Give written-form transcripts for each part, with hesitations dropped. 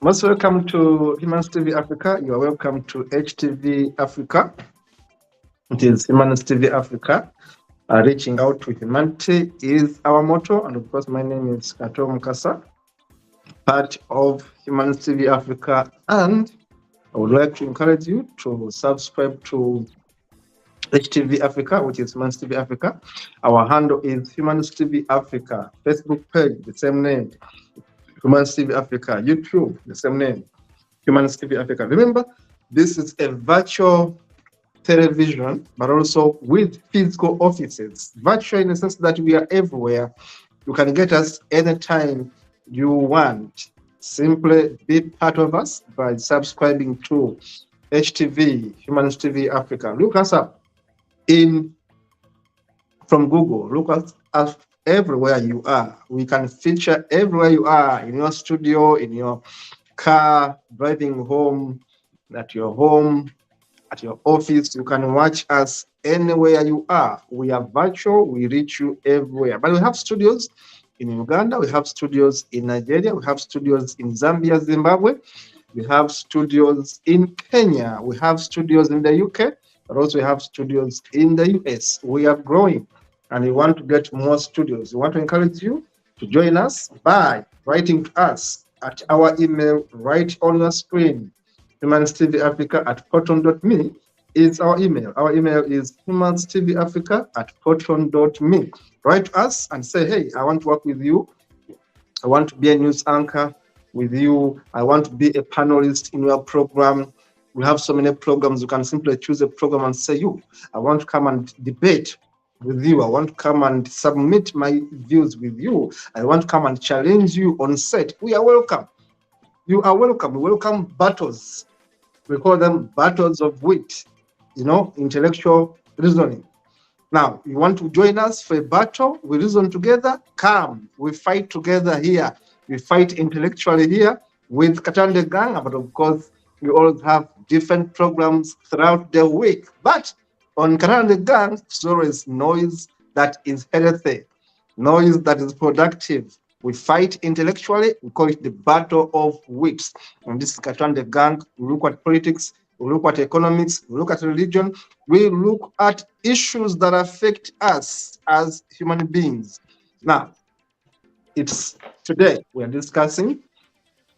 Most welcome to Humans TV Africa. You are welcome to HTV Africa. It is Humans TV Africa. Reaching out to humanity is our motto. And of course, my name is KATO Mukasa, part of Humans TV Africa. And I would like to encourage you to subscribe to HTV Africa, which is Humans TV Africa. Our handle is Humans TV Africa. Facebook page, the same name. Humans TV Africa, YouTube, the same name, Humans TV Africa. Remember, this is a virtual television, but also with physical offices. Virtual in the sense that we are everywhere. You can get us anytime you want. Simply be part of us by subscribing to HTV, Humans TV Africa. Look us up from Google. Look us up everywhere you are. We can feature everywhere you are, in your studio, in your car, driving home, at your home, at your office. You can watch us anywhere you are. We are virtual. We reach you everywhere. But we have studios in Uganda. We have studios in Nigeria. We have studios in Zambia, Zimbabwe. We have studios in Kenya. We have studios in the UK. But also we have studios in the US. We are growing, and we want to get more studios. We want to encourage you to join us by writing to us at our email right on your screen. humanstvafrica@proton.me is our email. Our email is humanstvafrica@proton.me. Write to us and say, hey, I want to work with you. I want to be a news anchor with you. I want to be a panelist in your program. We have so many programs. You can simply choose a program and say, I want to come and debate with you. I want to come and submit my views with you. I want to come and challenge you on set. We are welcome. You are welcome. We welcome battles. We call them battles of wit, intellectual reasoning. Now, you want to join us for a battle? We reason together? Come. We fight together here. We fight intellectually here with KATO the Gang, but of course, we always have different programs throughout the week. But on KATO the Gang, it's always noise that is healthy, noise that is productive. We fight intellectually. We call it the battle of wits. And this is KATO the Gang. We look at politics. We look at economics. We look at religion. We look at issues that affect us as human beings. Now, it's today we are discussing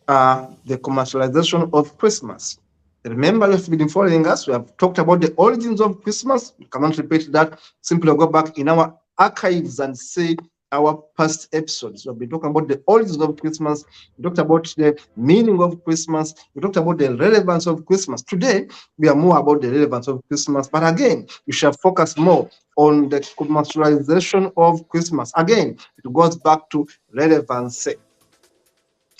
the commercialization of Christmas. Remember, if you've been following us, we have talked about the origins of Christmas. We cannot repeat that. Simply go back in our archives and see our past episodes. We've been talking about the origins of Christmas. We talked about the meaning of Christmas. We talked about the relevance of Christmas. Today, we are more about the relevance of Christmas. But again, we shall focus more on the commercialization of Christmas. Again, it goes back to relevance.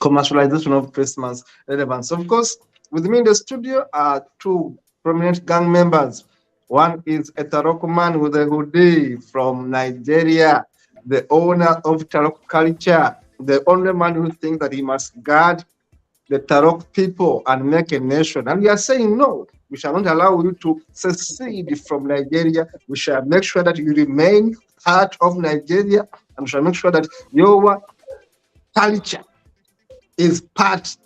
Commercialization of Christmas, relevance. Of course, with me in the studio are two prominent gang members. One is a Tarok man with a hoodie from Nigeria, the owner of Tarok culture, the only man who thinks that he must guard the Tarok people and make a nation. And we are saying, no, we shall not allow you to secede from Nigeria. We shall make sure that you remain part of Nigeria, and we shall make sure that your culture is part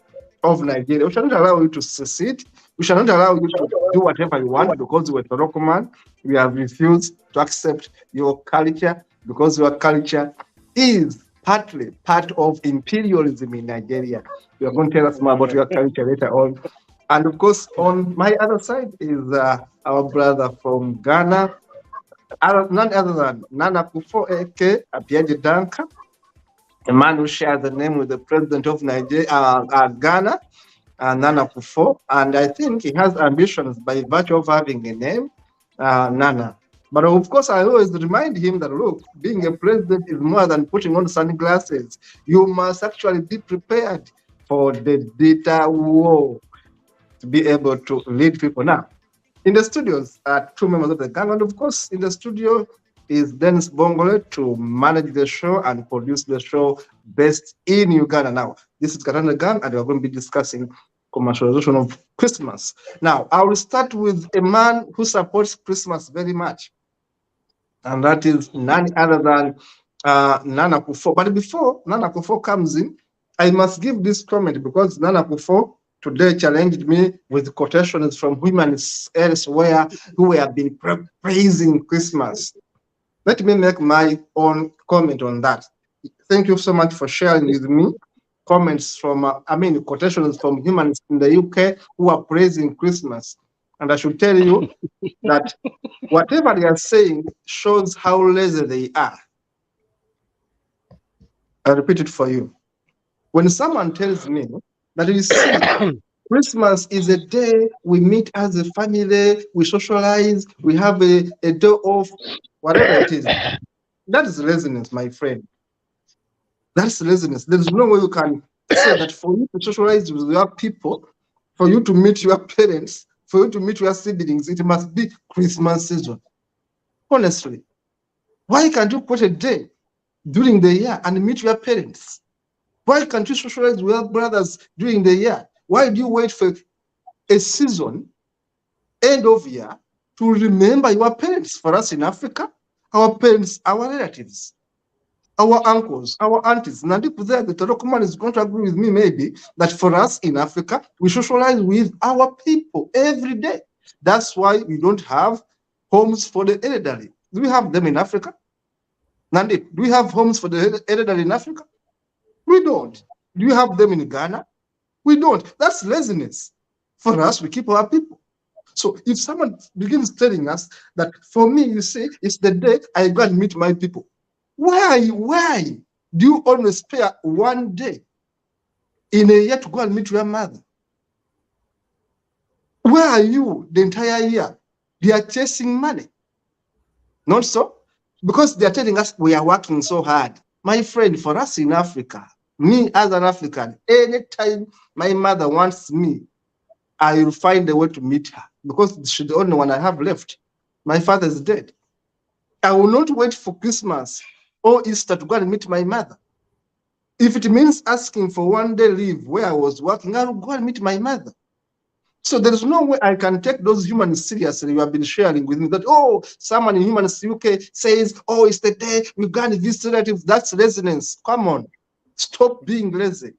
of Nigeria. We shall not allow you to secede. We shall not allow you to do whatever you want because you are a local man. We have refused to accept your culture because your culture is partly part of imperialism in Nigeria. You are going to tell us more about your culture later on. And of course, on my other side is our brother from Ghana, none other than Nana Akufo, aka Abiyaji Danka, a man who shares the name with the president of Nigeria, Ghana, Nana Akufo. And I think he has ambitions by virtue of having a name, Nana. But of course, I always remind him that, look, being a president is more than putting on sunglasses. You must actually be prepared for the data war to be able to lead people. Now, in the studios are two members of the gang, and of course, in the studio is Dennis Bongole to manage the show and produce the show based in Uganda. Now, this is KATO THE GANG, and we're going to be discussing commercialization of Christmas. Now, I will start with a man who supports Christmas very much, and that is none other than Nana Akufo. But before Nana Akufo comes in, I must give this comment because Nana Akufo today challenged me with quotations from women elsewhere who have been praising Christmas. Let me make my own comment on that. Thank you so much for sharing with me comments from, quotations from humans in the UK who are praising Christmas. And I should tell you that whatever they are saying shows how lazy they are. I repeat it for you. When someone tells me that, you see, Christmas is a day we meet as a family, we socialize, we have a day off, whatever it is, that is laziness, my friend. That's laziness. There is no way you can say that for you to socialize with your people, for you to meet your parents, for you to meet your siblings, it must be Christmas season. Honestly, why can't you put a day during the year and meet your parents? Why can't you socialize with your brothers during the year? Why do you wait for a season, end of year, to remember your parents? For us in Africa, our parents, our relatives, our uncles, our aunties. Nandipu there, the Torokuman is going to agree with me maybe that for us in Africa, we socialize with our people every day. That's why we don't have homes for the elderly. Do we have them in Africa? Nandi, do we have homes for the elderly in Africa? We don't. Do you have them in Ghana? We don't. That's laziness. For us, we keep our people. So if someone begins telling us that, for me, you say, it's the day I go and meet my people. Why do you always spare one day in a year to go and meet your mother? Where are you the entire year? They are chasing money. Not so? Because they are telling us we are working so hard. My friend, for us in Africa, me as an African, anytime my mother wants me, I will find a way to meet her because she's the only one I have left. My father is dead. I will not wait for Christmas or Easter to go and meet my mother. If it means asking for one day leave where I was working, I will go and meet my mother. So there is no way I can take those humans seriously. You have been sharing with me that, oh, someone in Humans UK says, oh, it's the day we go and visit relatives. That's laziness. Come on, stop being lazy.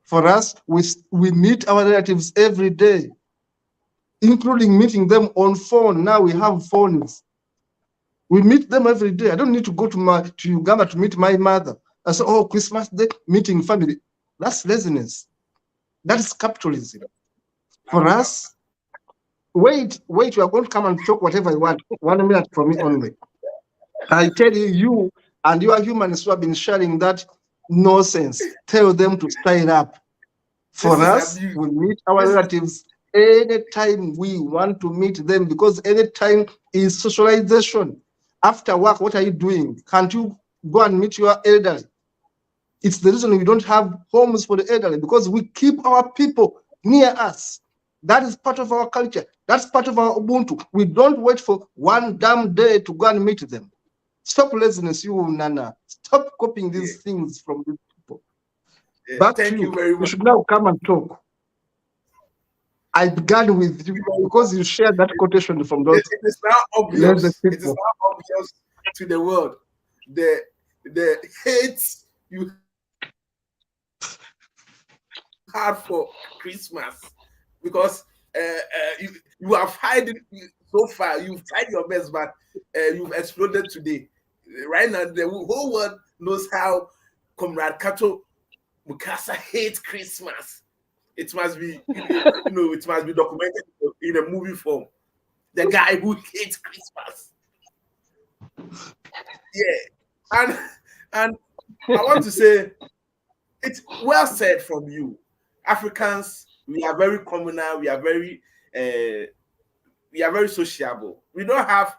For us, we meet our relatives every day, including meeting them on phone. Now we have phones. We meet them every day. I don't need to go to Uganda to meet my mother. I say, oh, Christmas Day, meeting family. That's laziness. That is capitalism. For us, wait, we are going to come and talk whatever you want. 1 minute from me only. I tell you, you and your humans who have been sharing that nonsense, tell them to sign up. For us, we meet our relatives anytime we want to meet them because anytime is socialization. After work, what are you doing? Can't you go and meet your elderly? It's the reason we don't have homes for the elderly because we keep our people near us. That is part of our culture. That's part of our Ubuntu. We don't wait for one damn day to go and meet them. Stop laziness, you Nana. Stop copying these things from these people. Back to you. Very much. You should now come and talk. I began with you because you shared that quotation from those. It is now obvious. It is now obvious to the world the hate you had for Christmas because you have hidden so far. You've tried your best, but you've exploded today. Right now, the whole world knows how Comrade Kato Mukasa hates Christmas. It must be, it must be documented in a movie form. The guy who hates Christmas. Yeah. And I want to say, it's well said from you. Africans, we are very communal, we are very sociable. We don't have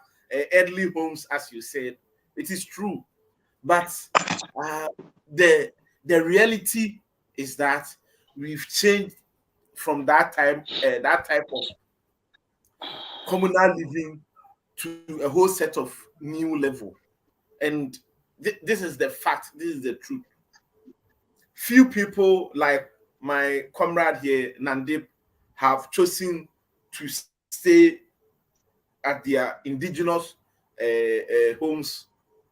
earthly homes, as you said. It is true. But the reality is that we've changed from that type of communal living to a whole set of new level. And this is the fact. This is the truth. Few people like my comrade here, Nandip, have chosen to stay at their indigenous homes,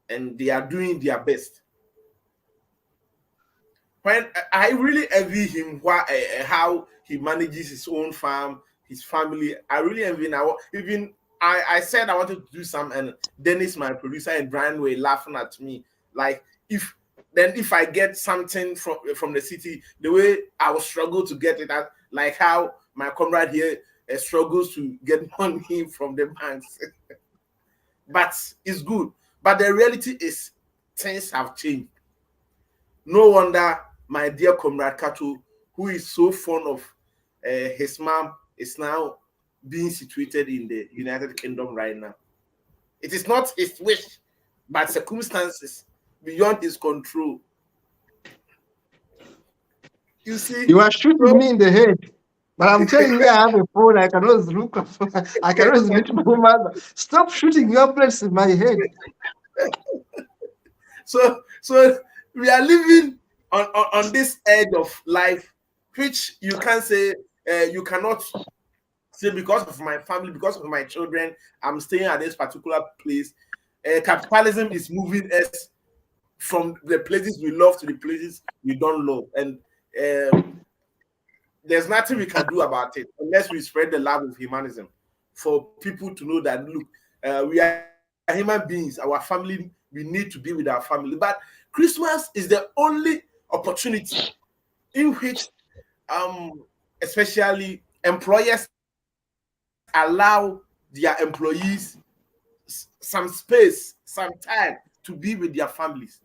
and they are doing their best. When I really envy him, how he manages his own farm, his family. I really envy now. Even I said I wanted to do some, and Dennis, my producer, and Brian were laughing at me. Like, if I get something from the city, the way I will struggle to get it, like how my comrade here struggles to get money from the banks. But it's good. But the reality is things have changed. No wonder my dear comrade Kato, who is so fond of his mom, is now being situated in the United Kingdom right now. It is not his wish, but circumstances beyond his control. You see, You are shooting me in the head. But I'm telling you, I have a phone. I can always look up. I can always meet my mother. Stop shooting your place in my head. So we are living on this edge of life, which you can't say, you cannot say, because of my family, because of my children, I'm staying at this particular place. Capitalism is moving us from the places we love to the places we don't love. And there's nothing we can do about it unless we spread the love of humanism for people to know that, look, we are human beings, our family, we need to be with our family. But Christmas is the only opportunity in which especially employers allow their employees some space, some time to be with their families.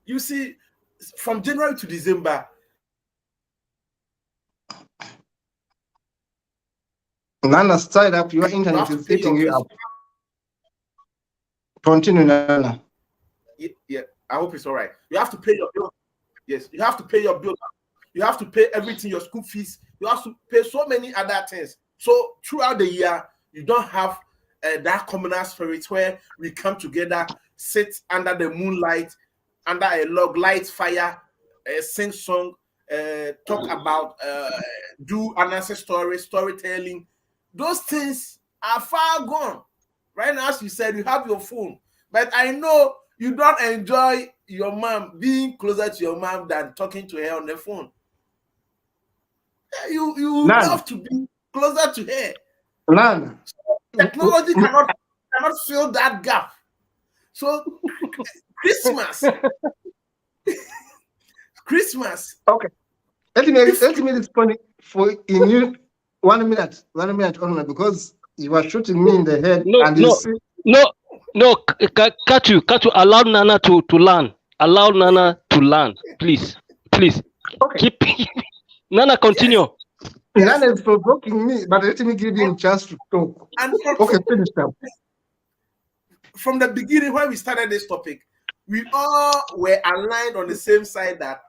You see, from January to December, Nana, start up. Your you internet have to is pay eating your you fees. up. Continue, Nana. Yeah, I hope it's all right. You have to pay your bill. Yes, you have to pay your bill. You have to pay everything, your school fees. You have to pay so many other things. So throughout the year, you don't have that communal spirit where we come together, sit under the moonlight, under a log, light fire, sing song, talk about, do unanswered stories, storytelling. Those things are far gone. Right now, as you said, you have your phone. But I know you don't enjoy your mom, being closer to your mom than talking to her on the phone. You Nana, love to be closer to her. Nana. Technology cannot fill that gap. So Christmas. Okay. Let me respond for in you 1 minute. 1 minute only, because you are shooting me in the head. No, and you no, see, no. Katu, allow Nana to learn. Allow Nana to learn, please. okay. Keep Nana, continue. Yes. Nana is provoking me, but let me give him a chance to talk. And Okay, finish now. From the beginning, when we started this topic, we all were aligned on the same side that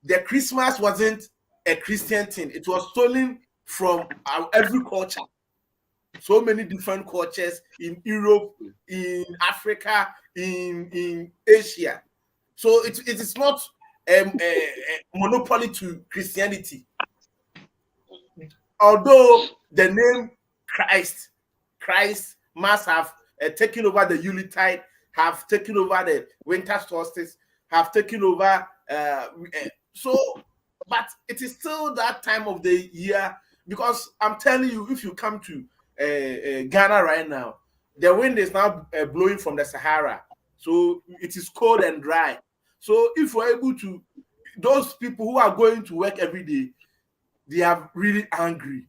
the Christmas wasn't a Christian thing. It was stolen from every culture. So many different cultures in Europe, in Africa, in Asia. So it is not a monopoly to Christianity. Although the name Christ must have taken over the Yuletide, have taken over the winter solstice, have taken over. But it is still that time of the year, because I'm telling you, if you come to Ghana right now, the wind is now blowing from the Sahara. So it is cold and dry. So if we're able to, those people who are going to work every day, they are really angry.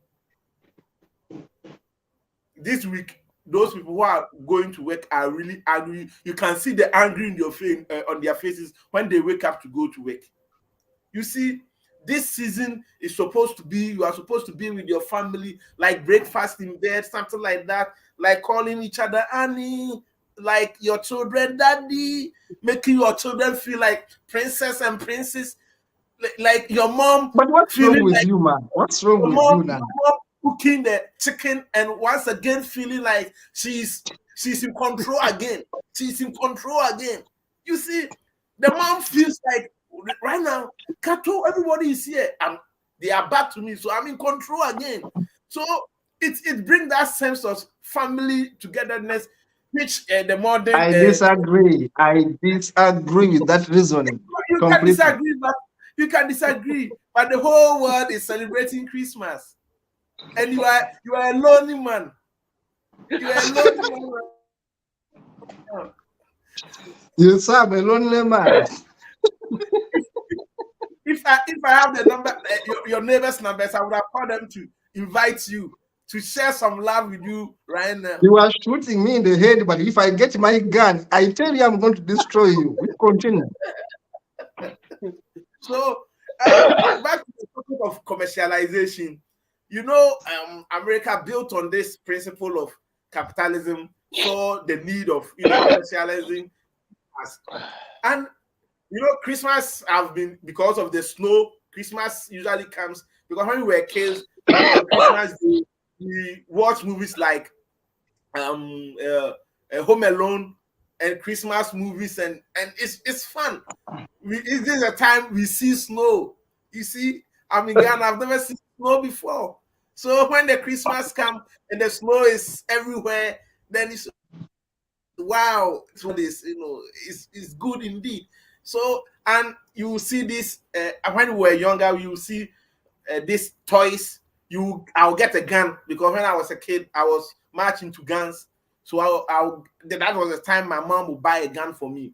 This week, those people who are going to work are really angry. You can see the angry in your face, on their faces when they wake up to go to work. You see, this season is supposed to be, you are supposed to be with your family, like breakfast in bed, something like that, like calling each other Annie, like your children daddy, making your children feel like princess and princess, like your mom But what's wrong feeling with like you, man? What's wrong your with mom, you, Nana? cooking the chicken, and once again feeling like she's in control again. She's in control again. You see, the mom feels like right now, Kato, everybody is here, and they are back to me, so I'm in control again. So it brings that sense of family togetherness, which the modern I disagree. I disagree with that reasoning you can completely. disagree, but but the whole world is celebrating Christmas, and you are a lonely man. You are a lonely man. You say I'm a lonely man. If I have the number, your neighbors' numbers, I would have called them to invite you to share some love with you right now. You are shooting me in the head, but if I get my gun, I tell you I'm going to destroy you. We continue. So back to the topic of commercialization. You know, America built on this principle of capitalism, saw the need of commercializing us. And Christmas have been, because of the snow. Christmas usually comes because when we were kids on Christmas Day, we watch movies like Home Alone and Christmas movies, and it's fun. This is a time we see snow. You see, I'm in Ghana. I've never seen snow before. So when the Christmas comes and the snow is everywhere, then it's wow. So this, it's good indeed. So, and you will see this when we were younger. You will see these toys. I'll get a gun because when I was a kid, I was much into guns. So that was the time my mom would buy a gun for me.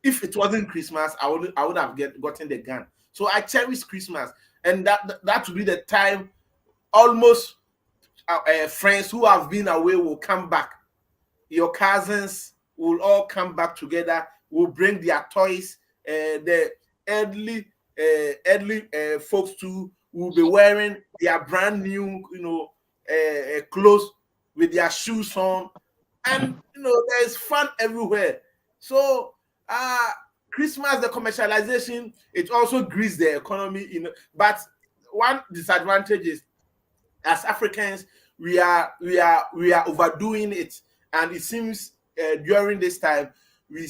If it wasn't Christmas, I would have gotten the gun. So I cherish Christmas, and that would be the time. Almost friends who have been away will come back. Your cousins will all come back together. Will bring their toys. The elderly folks too will be wearing their brand new, clothes with their shoes on, and there's fun everywhere. So Christmas, the commercialization, it also greases the economy. But one disadvantage is, as Africans, we are overdoing it, and it seems during this time we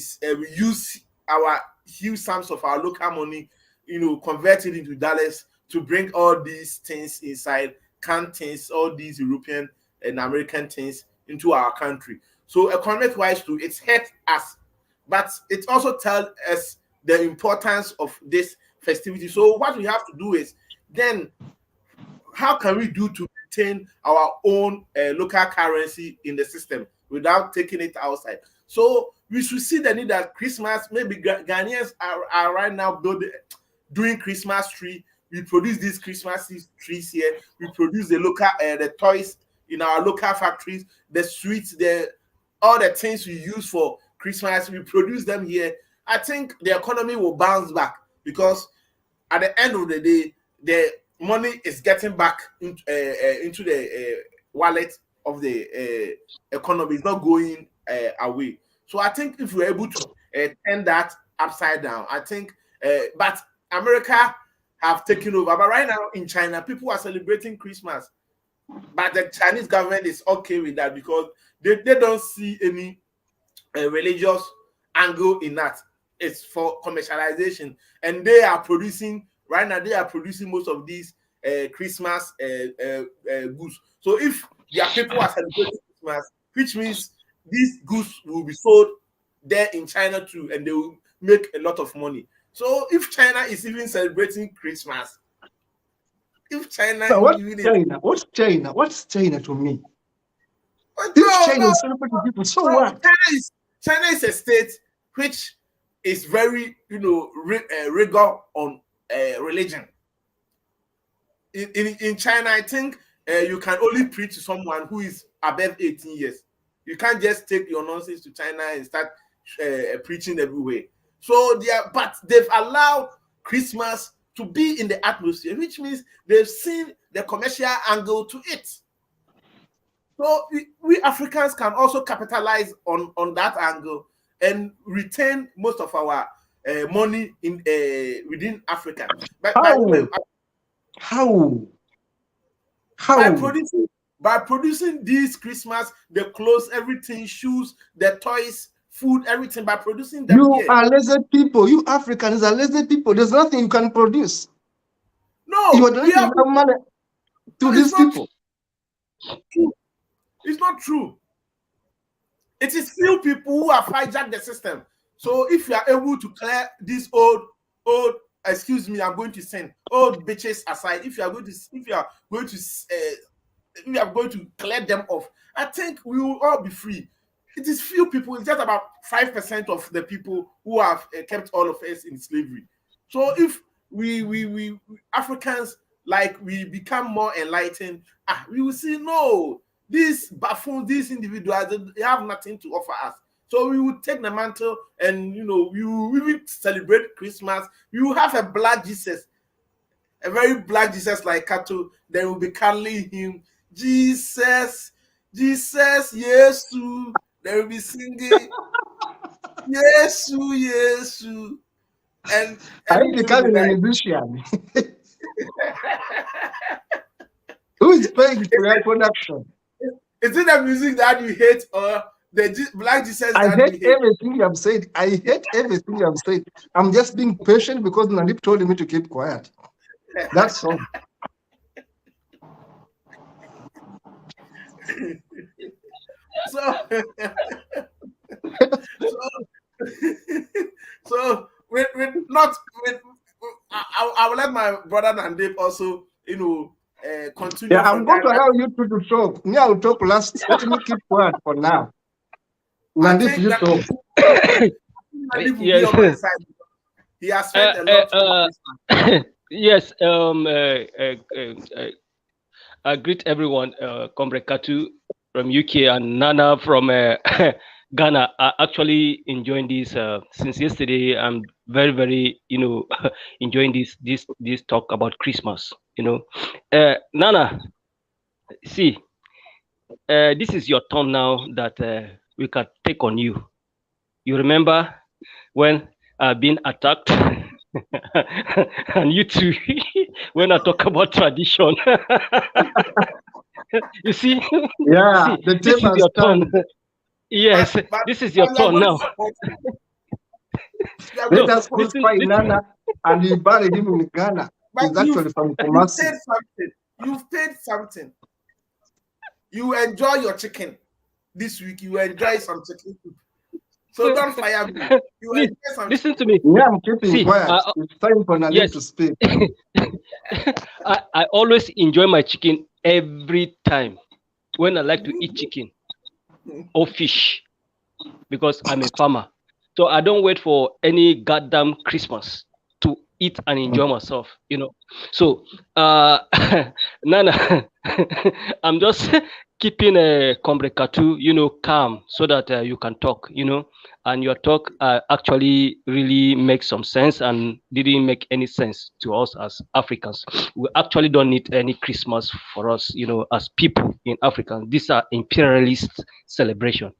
use our huge sums of our local money, convert it into dollars to bring all these things inside, canned things, all these European and American things into our country. So economic wise too, it's hurt us, but it also tells us the importance of this festivity. So what we have to do is then, how can we do to maintain our own local currency in the system without taking it outside? So we should see the need that Christmas, maybe Ghanaians are right now doing Christmas tree. We produce these Christmas trees here. We produce the toys in our local factories, the sweets, all the things we use for Christmas. We produce them here. I think the economy will bounce back, because at the end of the day, the money is getting back into the wallet of the economy. It's not going away. So I think if we're able to turn that upside down, I think. But America have taken over. But right now in China, people are celebrating Christmas, but the Chinese government is okay with that because they don't see any religious angle in that. It's for commercialization, and they are producing right now. They are producing most of these Christmas goods. So if their people are celebrating Christmas, which means these goods will be sold there in China too, and they will make a lot of money. So if China is even celebrating Christmas, if China So what's even China? What's China? What's China to me? oh, If China no, is celebrating people, so no, what? China China is a state which is very, rigor on religion. In China, I think you can only preach to someone who is above 18 years. You can't just take your nonsense to China and start preaching everywhere. So but they've allowed Christmas to be in the atmosphere, which means they've seen the commercial angle to it. So we Africans can also capitalize on that angle and retain most of our money in within Africa. But by the way, how by producing these Christmas, the clothes, everything, shoes, the toys, food, everything, by producing them. You are lazy people. You Africans are lazy people. There's nothing you can produce. No, you are donating money to these people. True. It's not true. It is few people who have hijacked the system. So if you are able to clear these old, excuse me, I'm going to send old bitches aside. If you are going to clear them off, I think we will all be free. It is few people. It's just about 5% of the people who have kept all of us in slavery. So if we Africans, like, we become more enlightened, we will see, no, these buffoons, these individuals, they have nothing to offer us. So we will take the mantle, and we will celebrate Christmas. We will have a black Jesus, a very black Jesus like KATO. Then we'll be calling him Jesus, Jesus, Yesu. They will be singing Yesu, Yesu. And I'm becoming a musician. Who is paying for your production? Is it the music that you hate, or the black Jesus I that hate you hate? everything you have said. I hate everything you have said. I'm just being patient because Nandip told me to keep quiet. That's all. So I will let my brother Nandip also, continue. Yeah, I'm going to allow you to talk. Me, I'll talk last. Let me keep quiet for now. Nandip, you talk. Nandip will be on my side. He has spent a lot. Yes. I greet everyone, Comrade KATO from UK and Nana from Ghana. I actually enjoying this since yesterday. I'm very, very, enjoying this talk about Christmas. Nana, see, this is your turn now that we can take on you. You remember when I've been attacked? And you too, when I talk about tradition. You see? Yeah, see, this is your turn. Yes, this is your turn now. Let us crucify Nana and we bury him in Ghana. He's actually from Kumasi. You've paid something. You enjoy your chicken this week. You enjoy some chicken. So don't fire me. Listen to me. Yeah, I'm keeping quiet. It's time for Nana to speak. I always enjoy my chicken every time when I like to eat chicken or fish, because I'm a farmer. So I don't wait for any goddamn Christmas to eat and enjoy myself, So Nana, I'm just keeping a Comrade KATO, calm, so that you can talk, and your talk actually really makes some sense and didn't make any sense to us as Africans. We actually don't need any Christmas for us, as people in Africa. These are imperialist celebration.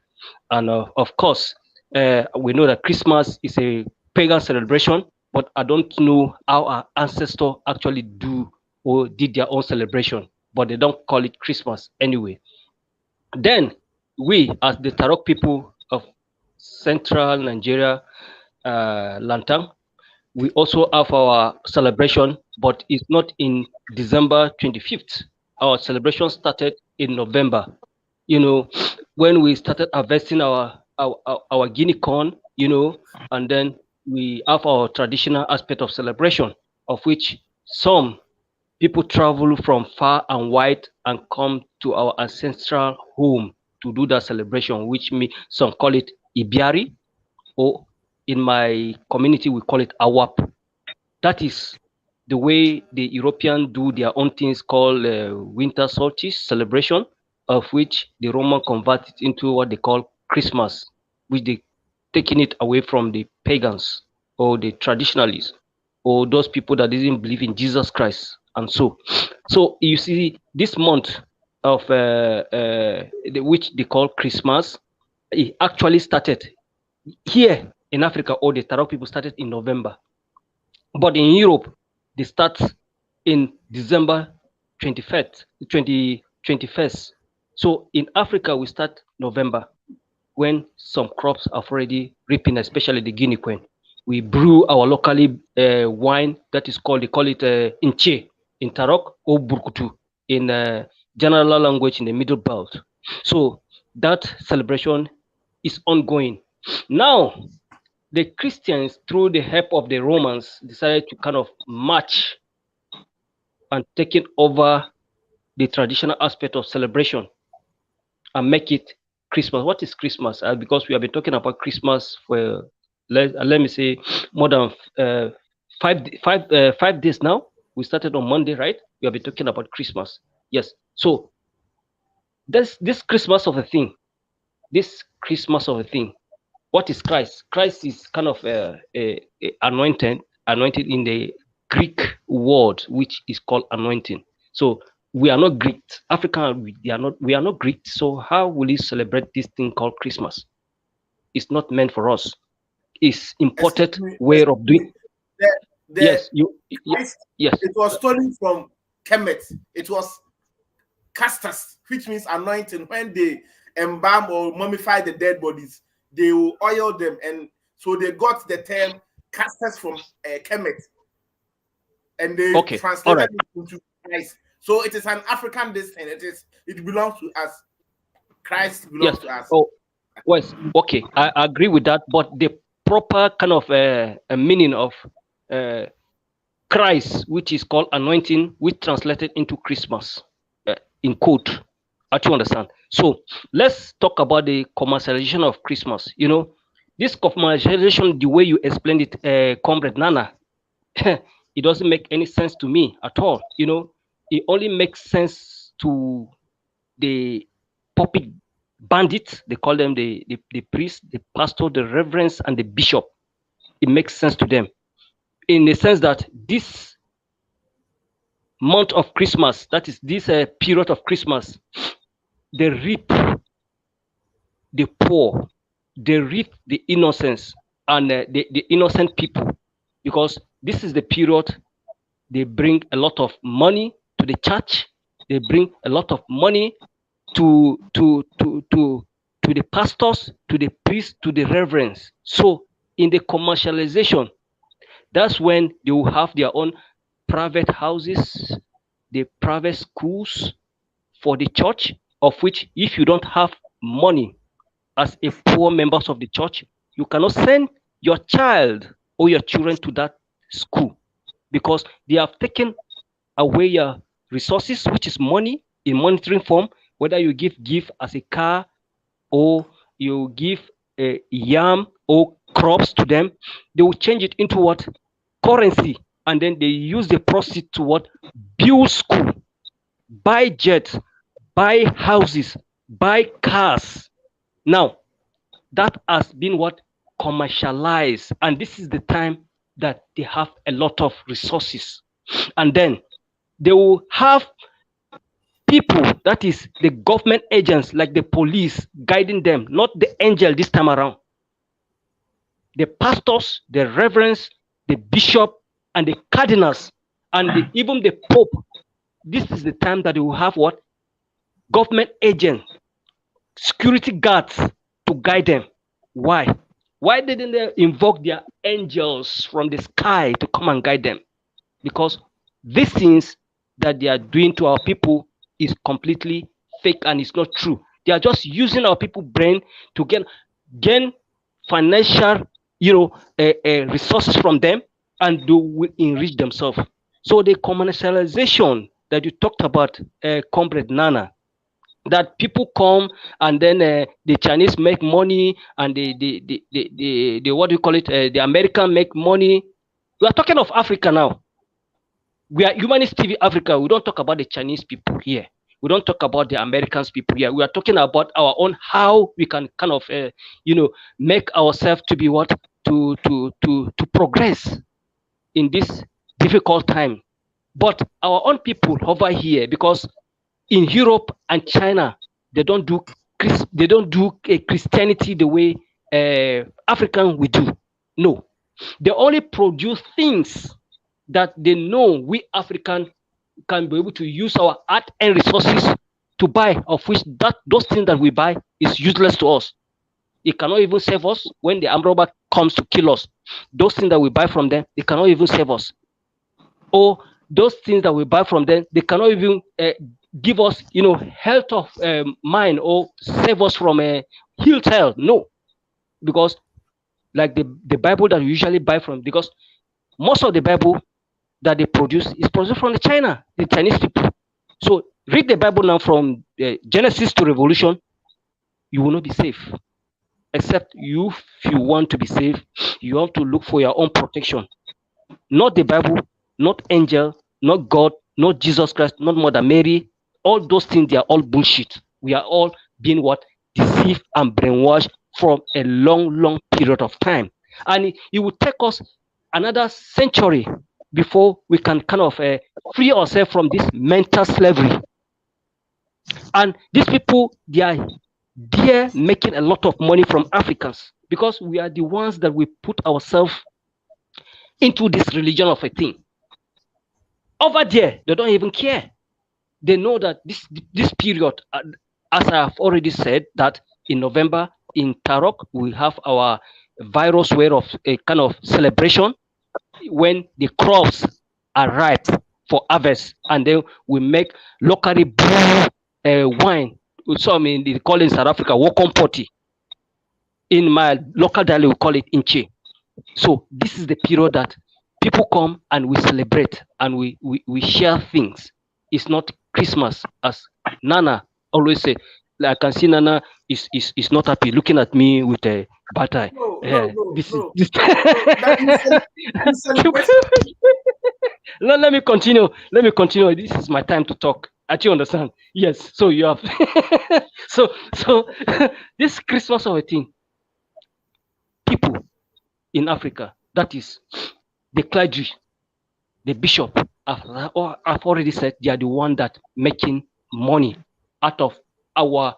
And of course, we know that Christmas is a pagan celebration, but I don't know how our ancestors actually do or did their own celebration, but they don't call it Christmas anyway. Then we, as the Tarok people of central Nigeria, Lantang, we also have our celebration, but it's not in December 25th. Our celebration started in November. When we started harvesting our guinea corn, and then we have our traditional aspect of celebration, of which some people travel from far and wide and come to our ancestral home to do that celebration, which some call it Ibiari, or in my community we call it Awap. That is the way the Europeans do their own things called winter solstice celebration, of which the Roman converted into what they call Christmas, which they taking it away from the pagans or the traditionalists or those people that didn't believe in Jesus Christ. And so you see, this month of which they call Christmas, it actually started here in Africa, or the Tarok people started in November. But in Europe, they start in December 21st, 21st. So in Africa, we start November when some crops are already reaping, especially the Guinea queen. We brew our locally wine that is called, they call it Inche in Tarok, or Burkutu in general language in the Middle Belt. So that celebration is ongoing. Now, the Christians, through the help of the Romans, decided to kind of march and taking over the traditional aspect of celebration and make it Christmas. What is Christmas? Because we have been talking about Christmas for let me say more than 5 days now. We started on Monday, right? We have been talking about Christmas. Yes. So this Christmas of a thing, what is Christ? Christ is kind of anointed in the Greek word, which is called anointing. So we are not Greek. African, we are not Greek. So how will you celebrate this thing called Christmas? It's not meant for us. It's imported way of doing. Yes, yes. It was stolen from Kemet. It was casters, which means anointing. When they embalm or mummify the dead bodies, they will oil them, and so they got the term casters from Kemet, and they translated it into Christ. So it is an African thing. It belongs to us. Christ belongs to us. Oh, yes. Okay, I agree with that. But the proper kind of a meaning of Christ, which is called anointing, which translated into Christmas, in quote. I do understand. So let's talk about the commercialization of Christmas. You know, this commercialization, the way you explained it, Comrade Nana, it doesn't make any sense to me at all. You know, it only makes sense to the puppet bandits. They call them the priest, the pastor, the reverends, and the bishop. It makes sense to them in the sense that this month of Christmas, that is this period of Christmas, they reap the poor, they reap the innocence and the innocent people, because this is the period they bring a lot of money to the church, they bring a lot of money to the pastors, to the priests, to the reverends. So in the commercialization, that's when they will have their own private houses, the private schools for the church, of which if you don't have money as a poor members of the church, you cannot send your child or your children to that school, because they have taken away your resources, which is money in monetary form, whether you give as a car or you give a yam or crops to them, they will change it into what? Currency. And then they use the proceeds to what? Build school, buy jets, buy houses, buy cars. Now, that has been what? Commercialized. And this is the time that they have a lot of resources. And then they will have people, that is the government agents like the police, guiding them, not the angel this time around. The pastors, the reverends, the bishop, and the cardinals, and even the pope. This is the time that they will have what? Government agents, security guards to guide them. Why? Why didn't they invoke their angels from the sky to come and guide them? Because these things that they are doing to our people is completely fake and it's not true. They are just using our people brain to gain financial, resources from them, and they will enrich themselves. So the commercialization that you talked about, Comrade Nana, that people come and then the Chinese make money and the what do you call it? The American make money. We are talking of Africa now. We are Humanist TV Africa. We don't talk about the Chinese people here. We don't talk about the Americans people here. We are talking about our own, how we can kind of make ourselves to be what, to progress in this difficult time. But our own people over here, because in Europe and China, they don't do Christianity the way African we do. No, they only produce things that they know we African can be able to use our art and resources to buy, of which those things that we buy is useless to us. It cannot even save us when the armed robber comes to kill us. Those things that we buy from them, they cannot even save us. Or those things that we buy from them, they cannot even give us, health of mind or save us from a healed health. No, because like the Bible that we usually buy from, because most of the Bible that they produce is produced from the Chinese people. So read the Bible now from Genesis to Revolution, you will not be safe. Except if you want to be safe, you have to look for your own protection. Not the Bible, not angel, not God, not Jesus Christ, not Mother Mary. All those things, they are all bullshit. We are all being what? Deceived and brainwashed from a long, long period of time. And it will take us another century before we can kind of free ourselves from this mental slavery. And these people, they're making a lot of money from Africans, because we are the ones that we put ourselves into this religion of a thing. Over there, they don't even care. They know that this period, as I have already said, that in November in Tarok we have our virus way of a kind of celebration when the crops are ripe for harvest, and then we make locally brew wine. So I mean, they call it in South Africa Wokom Potty. In my local dialect, we call it Inche. So this is the period that people come and we celebrate and we share things. It's not Christmas, as Nana always say. Like, I can see Nana is not happy looking at me with a bad eye. This is this. Let me continue. Let me continue. This is my time to talk. I you understand? Yes. So you have so this Christmas of a thing, people in Africa, that is the clergy, the bishop, I've already said they are the one that making money out of our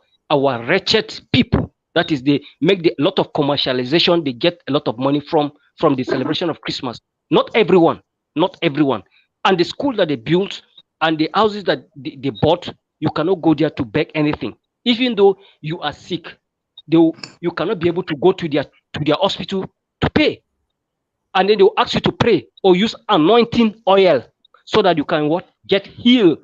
wretched people. That is, they make a lot of commercialization. They get a lot of money from the celebration of Christmas. Not everyone, not everyone. And the school that they built and the houses that they bought, you cannot go there to beg anything. Even though you are sick, you cannot be able to go to their hospital to pay. And then they'll ask you to pray or use anointing oil so that you can what? Get healed.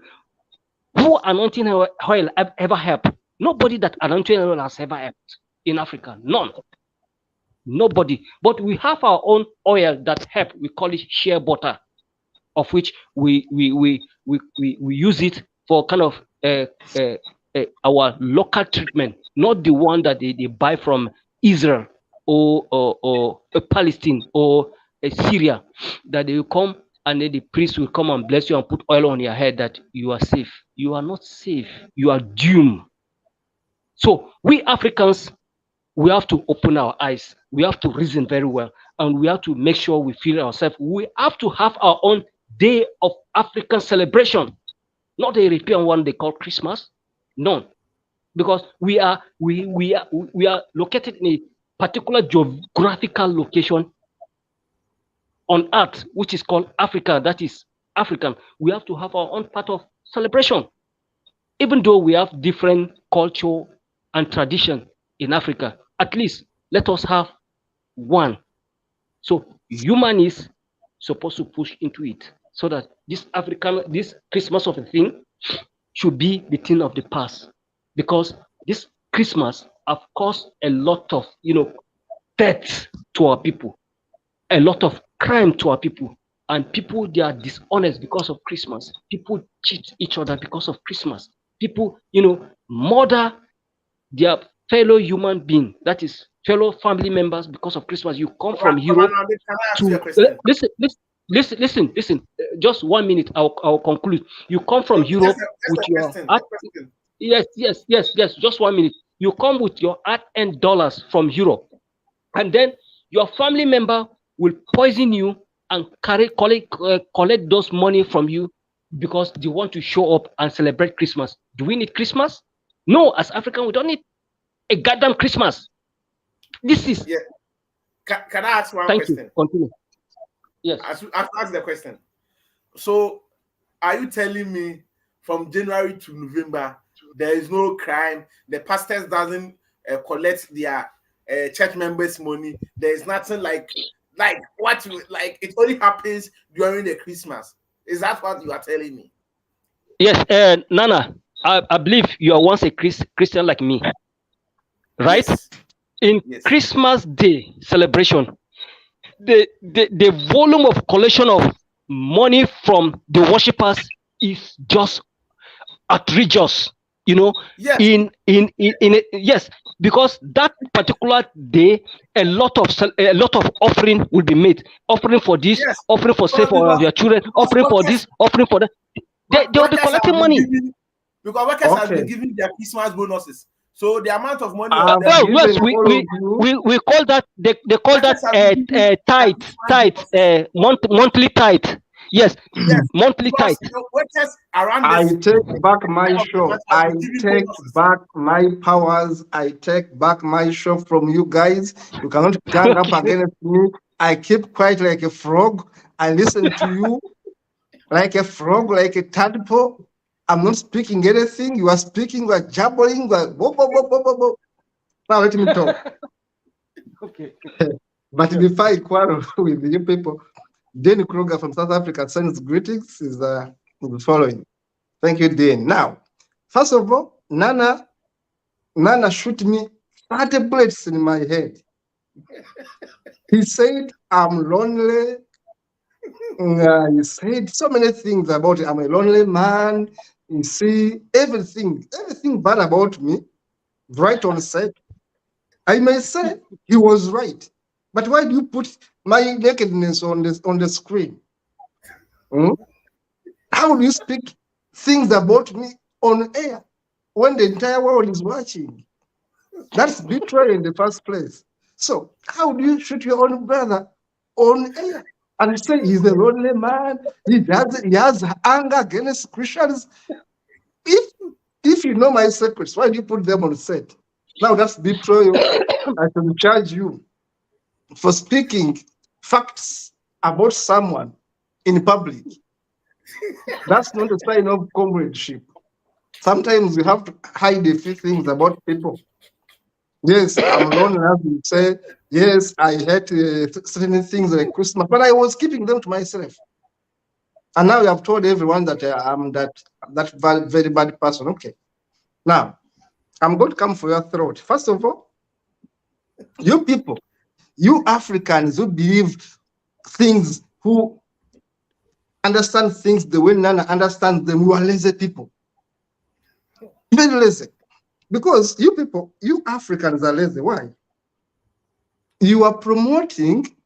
Who anointing oil ever helped? Nobody that anointing oil has ever helped in Africa. None. Nobody. But we have our own oil that help. We call it shea butter, of which we use it for kind of our local treatment, not the one that they buy from Israel or Palestine or Syria, that they will come and then the priest will come and bless you and put oil on your head that you are safe. You are not safe. You are doomed. So we Africans, we have to open our eyes. We have to reason very well, and we have to make sure we feel ourselves. We have to have our own day of African celebration, not the European one they call Christmas. None, because we are located in a particular geographical location on earth, which is called Africa. That is African. We have to have our own part of celebration, even though we have different culture and tradition in Africa. At least let us have one. So human is supposed to push into it, so that this Christmas of a thing should be the thing of the past, because this Christmas have caused a lot of death to our people, a lot of crime to our people, and people, they are dishonest because of Christmas. People cheat each other because of Christmas. people, murder their fellow human being, that is fellow family members, because of Christmas. You come from Baba Europe Nande, can I ask you a to question? listen. Just 1 minute. I'll conclude. You come from Okay, Europe just with a your question. art. A question. Yes. Just 1 minute. You come with your art and dollars from Europe, and then your family member will poison you and collect those money from you because they want to show up and celebrate Christmas. Do we need Christmas? No, as African, we don't need a goddamn Christmas. This is. Yeah. Can I ask one Thank you. question? Continue. Yes. Ask the question. So, are you telling me from January to November there is no crime? The pastors doesn't collect their church members' money. There is nothing like what you like. It only happens during the Christmas. Is that what you are telling me? Yes, Nana, I believe you are once a Christian like me, right? Yes. In Yes. Christmas Day celebration, the volume of collection of money from the worshippers is just outrageous. Yes. Yes, because that particular day, a lot of offering will be made. Offering for this, Yes. offering for save for your children, offering for this, offering for that. They will be collecting money. Because workers have been giving their Christmas bonuses. So the amount of money I've Well, yes, given all of you. we call that, they call that tithe, monthly tithe. Yes, Yes, monthly tithe. because workers around I this take back my show. have I been giving take bonuses. back my powers. I take back my show from you guys. You cannot gang up Okay. against me. I keep quiet like a frog. I listen to you like a frog, like a tadpole. I'm not speaking anything. You are speaking, you are jabbering. You are bo. Now let me talk. Okay. But before I quarrel with you people, Dane Kruger from South Africa sends greetings. Is the following. Thank you, Dane. Now, first of all, Nana shoot me 30 bullets in my head. He said, I'm lonely. He said so many things about it. I'm a lonely man. You see, everything bad about me, right on set. I may say he was right. But why do you put my nakedness on the screen? Hmm? How do you speak things about me on air when the entire world is watching? That's betrayal in the first place. So how do you shoot your own brother on air and say he's a lonely man? He has anger against Christians. If you know my secrets, why do you put them on set? Now that's betrayal. I can charge you for speaking facts about someone in public. That's not a sign of comradeship. Sometimes you have to hide a few things about people. Yes, I'm lonely, as you say. Yes, I hate certain things like Christmas, but I was keeping them to myself. And now you have told everyone that I'm that very bad person. Okay. Now, I'm going to come for your throat. First of all, you people, you Africans who believe things, who understand things the way Nana understands them, you are lazy people. Very lazy. Because you people, you Africans are lazy. Why? You are promoting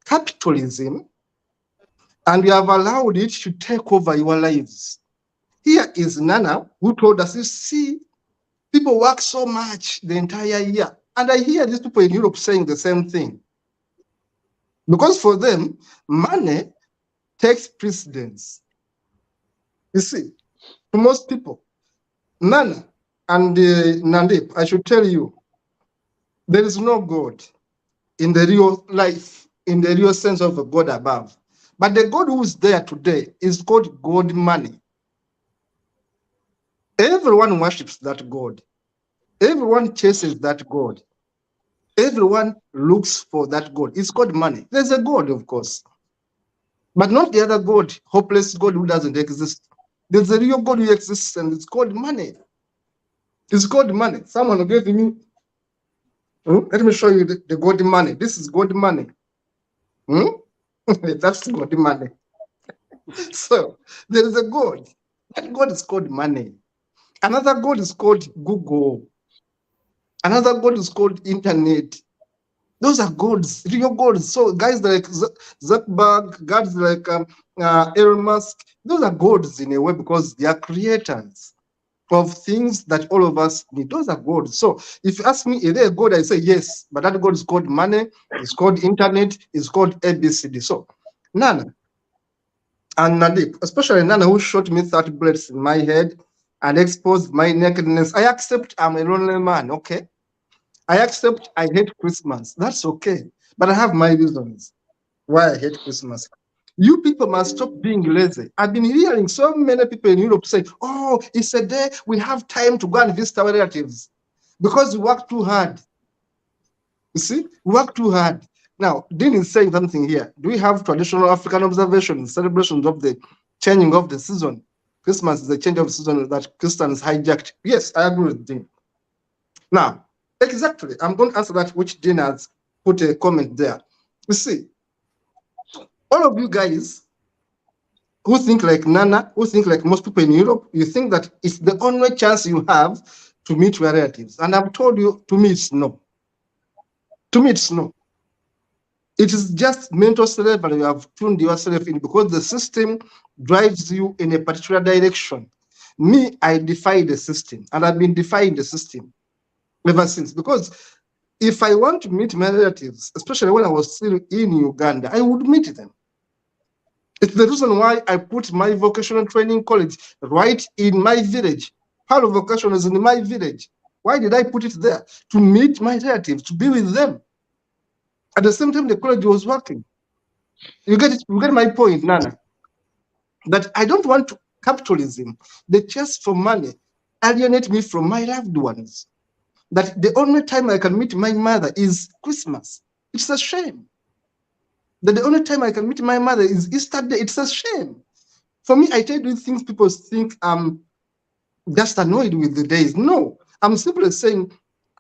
capitalism and you have allowed it to take over your lives. Here is Nana who told us, you see, people work so much the entire year. And I hear these people in Europe saying the same thing. Because for them, money takes precedence. You see, for most people, Nana and Nandip, I should tell you, there is no God in the real life, in the real sense of a God above. But the God who is there today is called God money. Everyone worships that God. Everyone chases that God. Everyone looks for that God. It's called money. There's a God, of course, but not the other God, hopeless God who doesn't exist. There's a real God who exists, and it's called money. It's called money. Someone gave me, let me show you the God money. This is God money. That's God money. So there is a God. That God is called money. Another God is called Google. Another God is called internet. Those are gods, real gods. So guys like Zuckerberg, guys like Elon Musk, those are gods in a way because they are creators of things that all of us need. Those are gods. So if you ask me, is there a God? I say yes, but that God is called money, it's called internet, it's called ABCD. So Nana and Nadeep, especially Nana who shot me 30 bullets in my head and exposed my nakedness. I accept I'm a lonely man, okay? I accept I hate Christmas. That's okay. But I have my reasons why I hate Christmas. You people must stop being lazy. I've been hearing so many people in Europe say, oh, it's a day we have time to go and visit our relatives because we work too hard. You see, we work too hard. Now, Dean is saying something here. Do we have traditional African observations, celebrations of the changing of the season? Christmas is the change of season that Christians hijacked. Yes, I agree with Dean. Now, exactly, I'm going to answer that, which Dean has put a comment there. You see, all of you guys who think like Nana, who think like most people in Europe, you think that it's the only chance you have to meet your relatives. And I've told you, to me, it's no. To me, it's no. It is just mental slavery you have tuned yourself in because the system drives you in a particular direction. Me, I defy the system, and I've been defying the system ever since. Because if I want to meet my relatives, especially when I was still in Uganda, I would meet them. It's the reason why I put my vocational training college right in my village. Part of vocation is in my village. Why did I put it there? To meet my relatives, to be with them. At the same time, the college was working. You get it? You get my point, Nana. That I don't want capitalism, the chase for money, alienate me from my loved ones. That the only time I can meet my mother is Christmas. It's a shame. That the only time I can meet my mother is Easter Day. It's a shame. For me, I try to do things people think I'm just annoyed with the days. No, I'm simply saying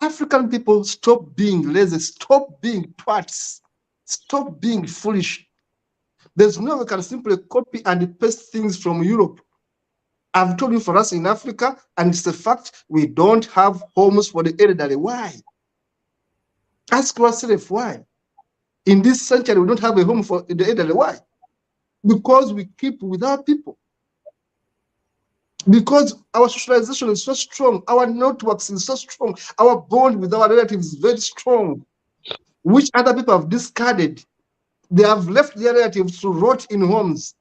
African people stop being lazy, stop being twats, stop being foolish. There's no way we can simply copy and paste things from Europe. I've told you for us in Africa, and it's a fact, we don't have homes for the elderly. Why? Ask yourself why. In this century, we don't have a home for the elderly. Why? Because we keep with our people. Because our socialization is so strong, our networks is so strong, our bond with our relatives is very strong, which other people have discarded. They have left their relatives to rot in homes.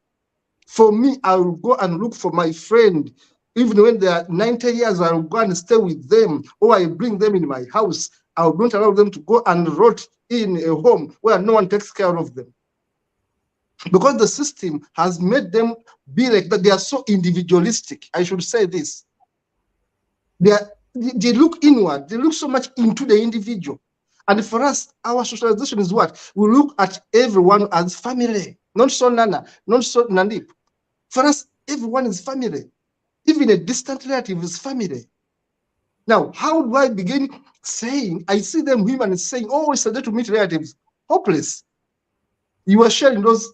For me, I will go and look for my friend. Even when they are 90 years, I will go and stay with them, or I bring them in my house. I will not allow them to go and rot in a home where no one takes care of them. Because the system has made them be like that. They are so individualistic. I should say this. They look inward. They look so much into the individual. And for us, our socialization is what? We look at everyone as family. Not so Nana, not so Nandip. For us, everyone is family. Even a distant relative is family. Now, how do I begin saying, I see them women saying, oh, it's a day to meet relatives. Hopeless. You are sharing those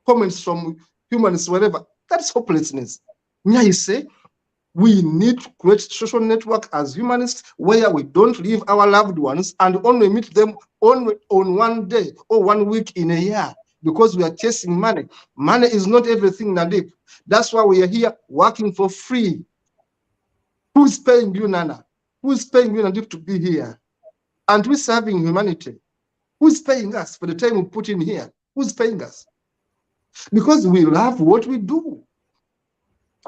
comments from humans, whatever. That's hopelessness. Now you say, we need to create social network as humanists where we don't leave our loved ones and only meet them only on one day or 1 week in a year because we are chasing money. Money is not everything, Nadip. That's why we are here working for free. Who's paying you, Nana? Who's paying you, Nadip, to be here? And who's serving humanity? Who's paying us for the time we put in here? Who's paying us? Because we love what we do.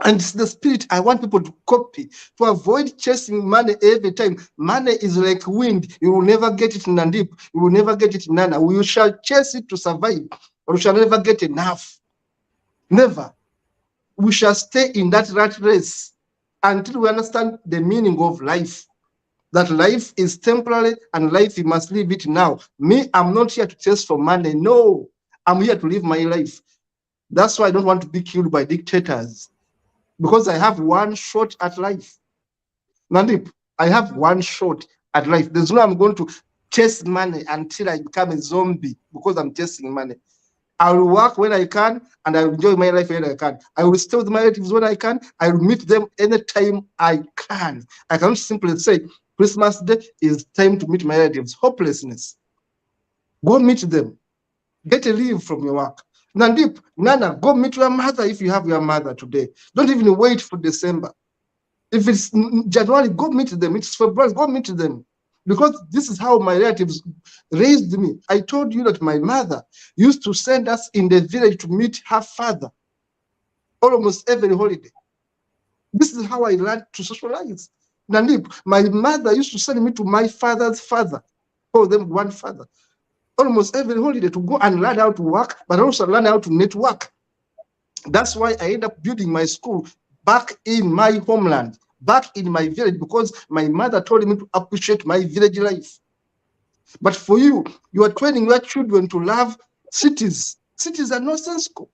And it's the spirit I want people to copy, to avoid chasing money every time. Money is like wind. You will never get it in Nandip. You will never get it in Nana. We shall chase it to survive, or we shall never get enough. Never. We shall stay in that rat race until we understand the meaning of life. That life is temporary and life, you must live it now. Me, I'm not here to chase for money. No, I'm here to live my life. That's why I don't want to be killed by dictators. Because I have one shot at life. Nandip, I have one shot at life. There's no I'm going to chase money until I become a zombie because I'm chasing money. I will work when I can, and I will enjoy my life when I can. I will stay with my relatives when I can. I will meet them anytime I can. I cannot simply say Christmas Day is time to meet my relatives. Hopelessness. Go meet them. Get a leave from your work. Nandip, Nana, go meet your mother if you have your mother today. Don't even wait for December. If it's January, go meet them. It's February, go meet them. Because this is how my relatives raised me. I told you that my mother used to send us in the village to meet her father almost every holiday. This is how I learned to socialize. Nandip, my mother used to send me to my father's father, call them grandfather, almost every holiday to go and learn how to work, but also learn how to network. That's why I end up building my school back in my homeland, back in my village, because my mother told me to appreciate my village life. But for you, you are training your children to love cities. Cities are nonsensical.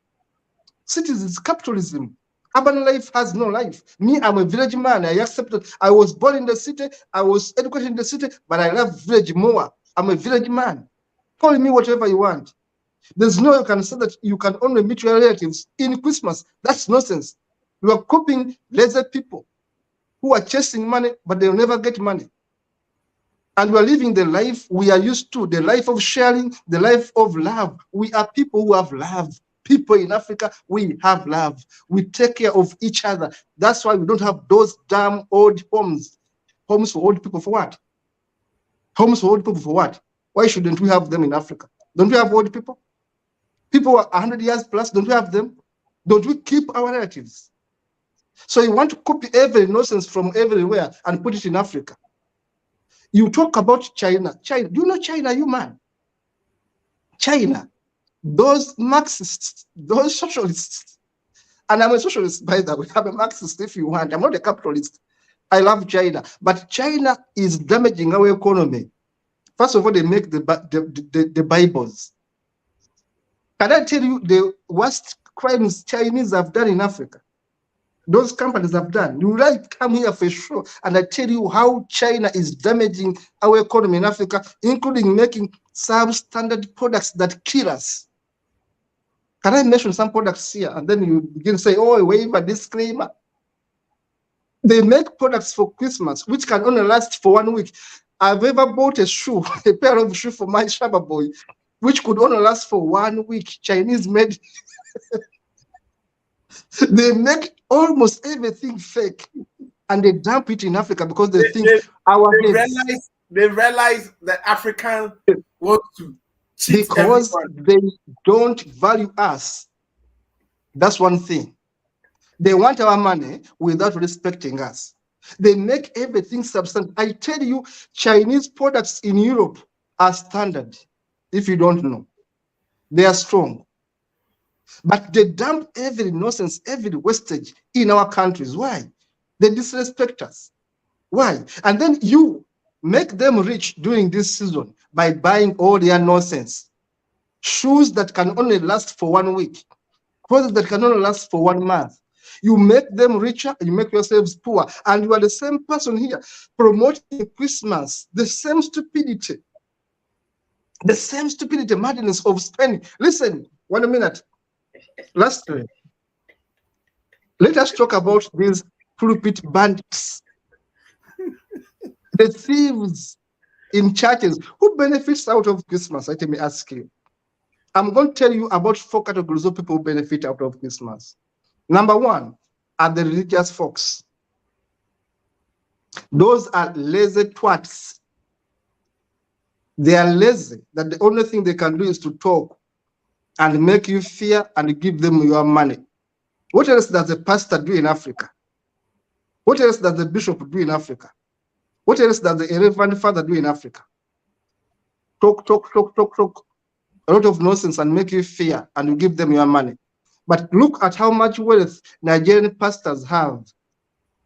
Cities is capitalism. Urban life has no life. Me, I'm a village man. I accept that. I was born in the city. I was educated in the city, but I love village more. I'm a village man. Call me whatever you want. There's no you can say that you can only meet your relatives in Christmas. That's nonsense. You are copying lazy people who are chasing money, but they'll never get money. And we are living the life we are used to, the life of sharing, the life of love. We are people who have love. People in Africa, we have love. We take care of each other. That's why we don't have those damn old homes. Homes for old people for what? Homes for old people for what? Why shouldn't we have them in Africa? Don't we have old people? People are 100 years plus, don't we have them? Don't we keep our relatives? So you want to copy every nonsense from everywhere and put it in Africa. You talk about China. China, do you know China, you man? China, those Marxists, those socialists, and I'm a socialist, by the way. I'm a Marxist if you want. I'm not a capitalist. I love China, but China is damaging our economy. First of all, they make the Bibles. Can I tell you the worst crimes Chinese have done in Africa? Those companies have done. You right come here for sure, and I tell you how China is damaging our economy in Africa, including making substandard products that kill us. Can I mention some products here? And then you begin to say, oh, waive a disclaimer. They make products for Christmas, which can only last for 1 week. I've ever bought a shoe, a pair of shoes for my Shaba boy, which could only last for 1 week. Chinese made. They make almost everything fake, and they dump it in Africa because they think they realize that African want to cheat because everyone. they don't value us. That's one thing. They want our money without respecting us. They make everything substandard. I tell you, Chinese products in Europe are standard. If you don't know, they are strong. But they dump every nonsense, every wastage in our countries. Why? They disrespect us. Why? And then you make them rich during this season by buying all their nonsense. Shoes that can only last for 1 week. Clothes that can only last for 1 month. You make them richer, and you make yourselves poor. And you are the same person here promoting Christmas, the same stupidity, madness of spending. Listen, 1 minute. Lastly, let us talk about these pulpit bandits, the thieves in churches. Who benefits out of Christmas? Let me ask you. I'm going to tell you about 4 categories of people who benefit out of Christmas. Number 1 are the religious folks. Those are lazy twats. They are lazy, that the only thing they can do is to talk and make you fear and give them your money. What else does the pastor do in Africa? What else does the bishop do in Africa? What else does the Reverend Father do in Africa? Talk. A lot of nonsense and make you fear, and you give them your money. But look at how much wealth Nigerian pastors have.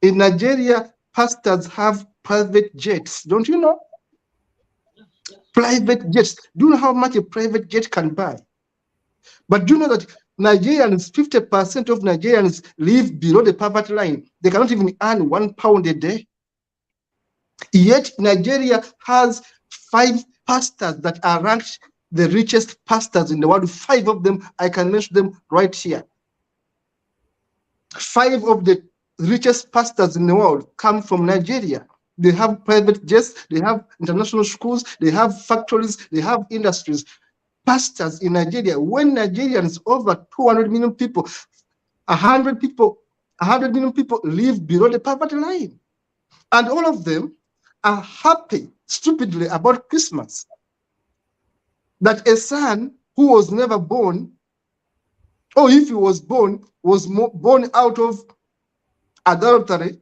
In Nigeria, pastors have private jets. Don't you know? Private jets. Do you know how much a private jet can buy? But do you know that Nigerians, 50% of Nigerians live below the poverty line? They cannot even earn £1 a day. Yet Nigeria has 5 pastors that are ranked the richest pastors in the world. 5 of them, I can mention them right here. 5 of the richest pastors in the world come from Nigeria. They have private jets, they have international schools, they have factories, they have industries. Pastors in Nigeria, when Nigerians over 200 million people, 100 million people live below the poverty line. And all of them are happy, stupidly, about Christmas. That a son who was never born, or if he was born out of adultery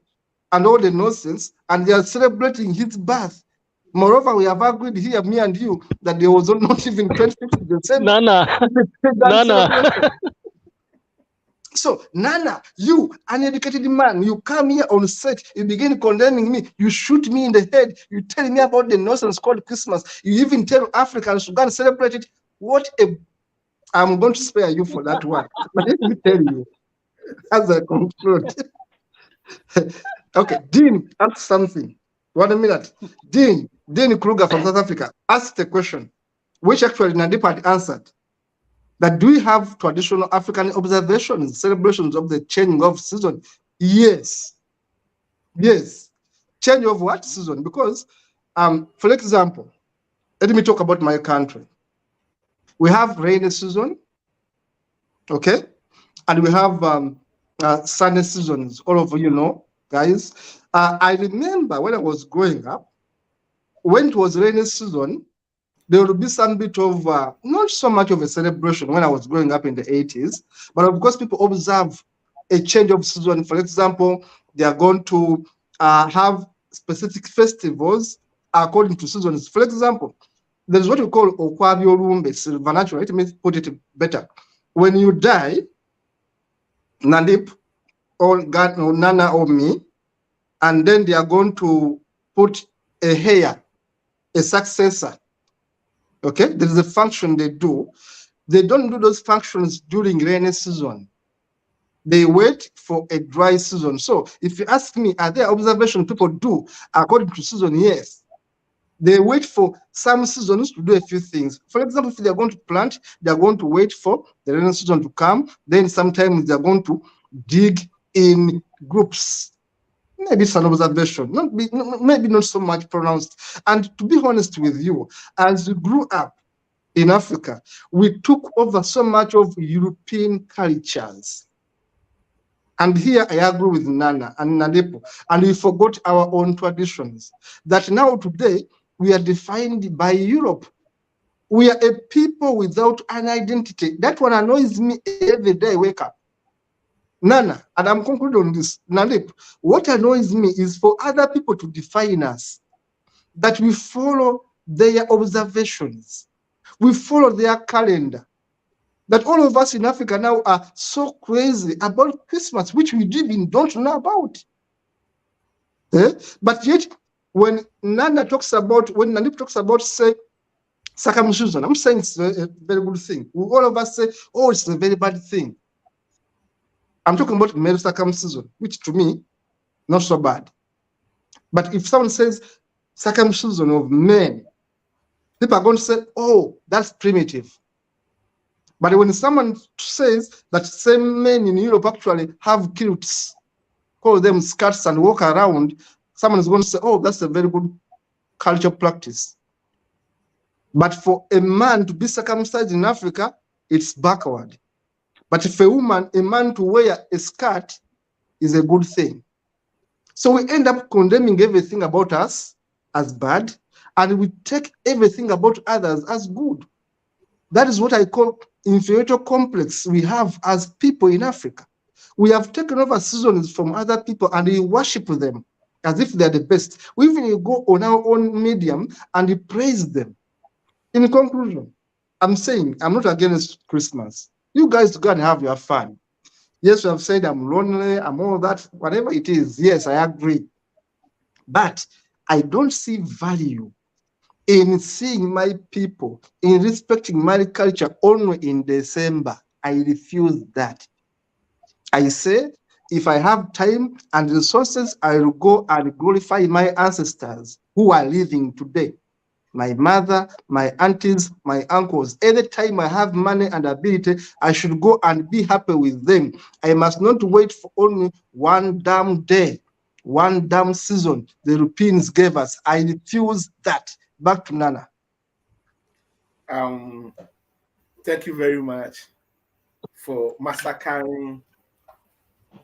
and all the nonsense, and they are celebrating his birth. Moreover, we have agreed here, me and you, that there was not even 25th December. Nana. So, Nana, you, uneducated man, you come here on set, you begin condemning me, you shoot me in the head, you tell me about the nonsense called Christmas, you even tell Africans to go and celebrate it. What a... I'm going to spare you for that one. But let me tell you, as I conclude. Okay, Dean asked something. 1 minute. Dean Kruger from South Africa asked a question, which actually Nadip had answered. That do we have traditional African observations, celebrations of the changing of season? Yes. Yes. Change of what season? Because, for example, let me talk about my country. We have rainy season, okay? And we have sunny seasons, all of you know, guys. I remember when I was growing up, when it was rainy season, there would be some bit of, not so much of a celebration when I was growing up in the 80s, but of course people observe a change of season. For example, they are going to have specific festivals according to seasons. For example, there is what we call Okwabio Rumbe, Silvanatural. Let me put it better. When you die, Nandip or God or Nana or me, and then they are going to put a heir, a successor. Okay, there is a function they do. They don't do those functions during rainy season. They wait for a dry season. So if you ask me, are there observations people do according to season? Yes. They wait for some seasons to do a few things. For example, if they're going to plant, they're going to wait for the rainy season to come. Then sometimes they're going to dig in groups. Maybe it's an observation, maybe not so much pronounced. And to be honest with you, as we grew up in Africa, we took over so much of European cultures. And here I agree with Nana and Nadepo, and we forgot our own traditions. That now today, we are defined by Europe. We are a people without an identity. That one annoys me every day I wake up. Nana, and I'm concluding on this, Nalip, what annoys me is for other people to define us, that we follow their observations, we follow their calendar, that all of us in Africa now are so crazy about Christmas, which we even don't know about. But yet, when Nana talks about, when Nalip talks about, say, circumcision, I'm saying it's a very good thing. All of us say, oh, it's a very bad thing. I'm talking about male circumcision, which to me, not so bad. But if someone says circumcision of men, people are going to say, oh, that's primitive. But when someone says that same men in Europe actually have kilts, call them skirts and walk around, someone is going to say, oh, that's a very good cultural practice. But for a man to be circumcised in Africa, it's backward. But if a man to wear a skirt is a good thing. So we end up condemning everything about us as bad, and we take everything about others as good. That is what I call inferiority complex we have as people in Africa. We have taken over seasons from other people and we worship them as if they're the best. We even go on our own medium and we praise them. In conclusion, I'm saying I'm not against Christmas. You guys go and have your fun. Yes, you have said I'm lonely, I'm all that, whatever it is. Yes, I agree. But I don't see value in seeing my people, in respecting my culture only in December. I refuse that. I say, if I have time and resources, I will go and glorify my ancestors who are living today. my mother, my aunties, my uncles. Anytime I have money and ability, I should go and be happy with them. I must not wait for only one damn day, one damn season the Europeans gave us. I refuse that. Back to Nana. Um, thank you very much for massacring